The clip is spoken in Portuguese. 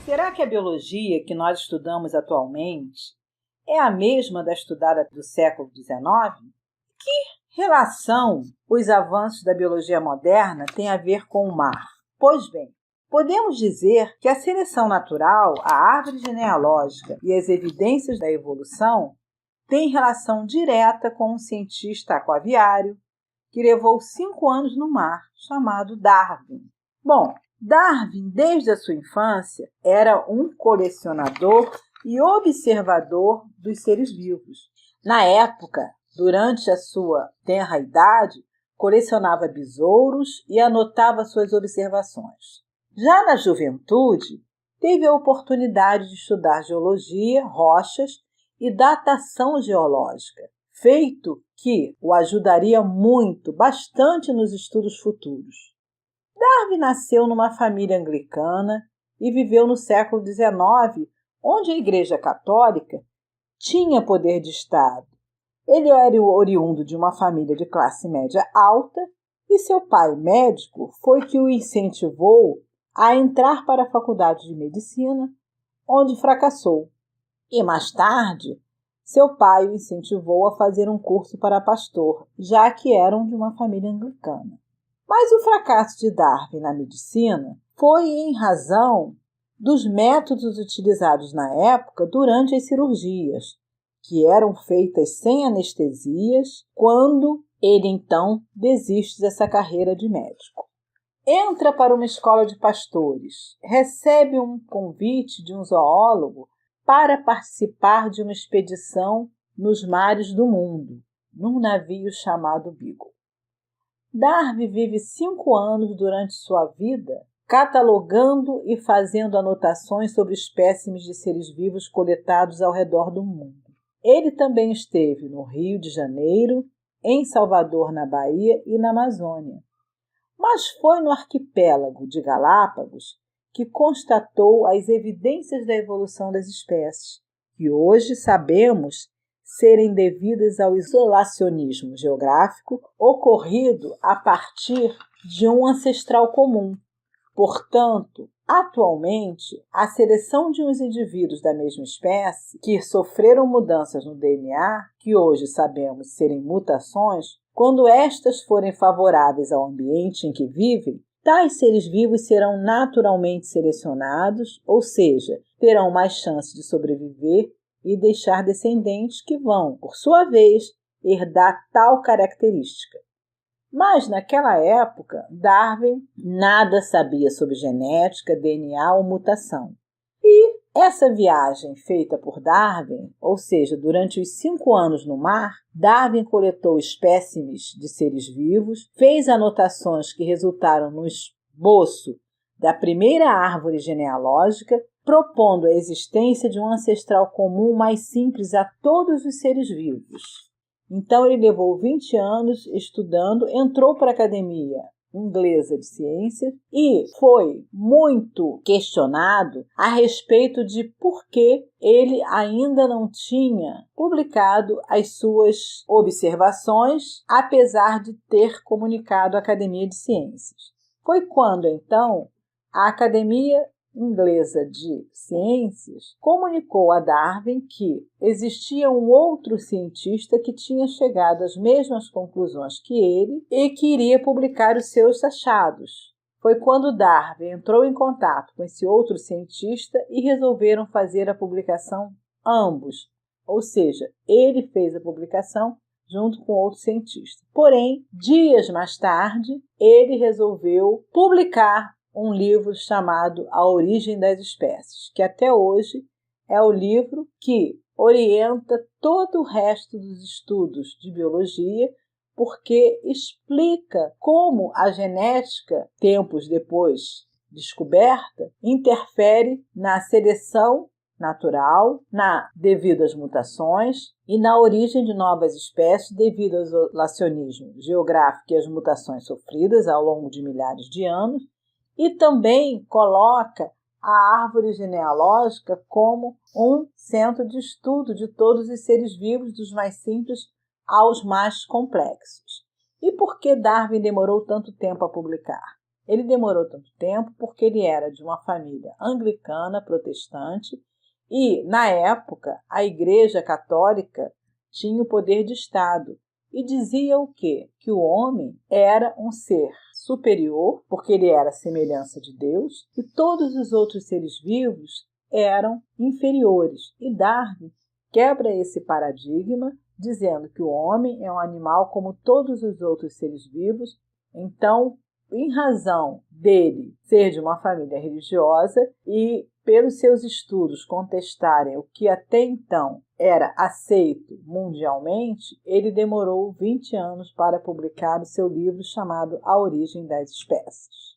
Será que a biologia que nós estudamos atualmente é a mesma da estudada do século XIX? Que relação os avanços da biologia moderna têm a ver com o mar? Pois bem, podemos dizer que a seleção natural, a árvore genealógica e as evidências da evolução têm relação direta com um cientista aquaviário que levou 5 anos no mar, chamado Darwin. Bom, Darwin, desde a sua infância, era um colecionador e observador dos seres vivos. Na época, durante a sua tenra idade, colecionava besouros e anotava suas observações. Já na juventude, teve a oportunidade de estudar geologia, rochas e datação geológica, feito que o ajudaria bastante nos estudos futuros. Darwin nasceu numa família anglicana e viveu no século XIX, onde a Igreja Católica tinha poder de Estado. Ele era oriundo de uma família de classe média alta e seu pai, médico, foi que o incentivou a entrar para a faculdade de medicina, onde fracassou. E mais tarde, seu pai o incentivou a fazer um curso para pastor, já que eram de uma família anglicana. Mas o fracasso de Darwin na medicina foi em razão dos métodos utilizados na época durante as cirurgias, que eram feitas sem anestesias, quando ele então desiste dessa carreira de médico. Entra para uma escola de pastores, recebe um convite de um zoólogo para participar de uma expedição nos mares do mundo, num navio chamado Beagle. Darwin vive 5 anos durante sua vida catalogando e fazendo anotações sobre espécimes de seres vivos coletados ao redor do mundo. Ele também esteve no Rio de Janeiro, em Salvador, na Bahia e na Amazônia. Mas foi no arquipélago de Galápagos que constatou as evidências da evolução das espécies, que hoje sabemos serem devidas ao isolacionismo geográfico ocorrido a partir de um ancestral comum. Portanto, atualmente, a seleção de uns indivíduos da mesma espécie que sofreram mudanças no DNA, que hoje sabemos serem mutações, quando estas forem favoráveis ao ambiente em que vivem, tais seres vivos serão naturalmente selecionados, ou seja, terão mais chance de sobreviver e deixar descendentes que vão, por sua vez, herdar tal característica. Mas, naquela época, Darwin nada sabia sobre genética, DNA ou mutação. E essa viagem feita por Darwin, ou seja, durante os 5 anos no mar, Darwin coletou espécimes de seres vivos, fez anotações que resultaram no esboço da primeira árvore genealógica, propondo a existência de um ancestral comum mais simples a todos os seres vivos. Então ele levou 20 anos estudando, entrou para a Academia Inglesa de Ciências e foi muito questionado a respeito de por que ele ainda não tinha publicado as suas observações, apesar de ter comunicado à Academia de Ciências. Foi quando, então, a Academia Inglesa de Ciências comunicou a Darwin que existia um outro cientista que tinha chegado às mesmas conclusões que ele e que iria publicar os seus achados. Foi quando Darwin entrou em contato com esse outro cientista e resolveram fazer a publicação ambos, ou seja, ele fez a publicação junto com outro cientista. Porém, dias mais tarde, ele resolveu publicar um livro chamado A Origem das Espécies, que até hoje é o livro que orienta todo o resto dos estudos de biologia, porque explica como a genética, tempos depois descoberta, interfere na seleção natural, devido às mutações e na origem de novas espécies devido ao isolacionismo geográfico e às mutações sofridas ao longo de milhares de anos. E também coloca a árvore genealógica como um centro de estudo de todos os seres vivos, dos mais simples aos mais complexos. E por que Darwin demorou tanto tempo a publicar? Ele demorou tanto tempo porque ele era de uma família anglicana, protestante, e, na época, a Igreja Católica tinha o poder de Estado e dizia o quê? Que o homem era um ser superior, porque ele era a semelhança de Deus, e todos os outros seres vivos eram inferiores. E Darwin quebra esse paradigma, dizendo que o homem é um animal como todos os outros seres vivos. Então, em razão dele ser de uma família religiosa e pelos seus estudos contestarem o que até então era aceito mundialmente, ele demorou 20 anos para publicar o seu livro chamado A Origem das Espécies.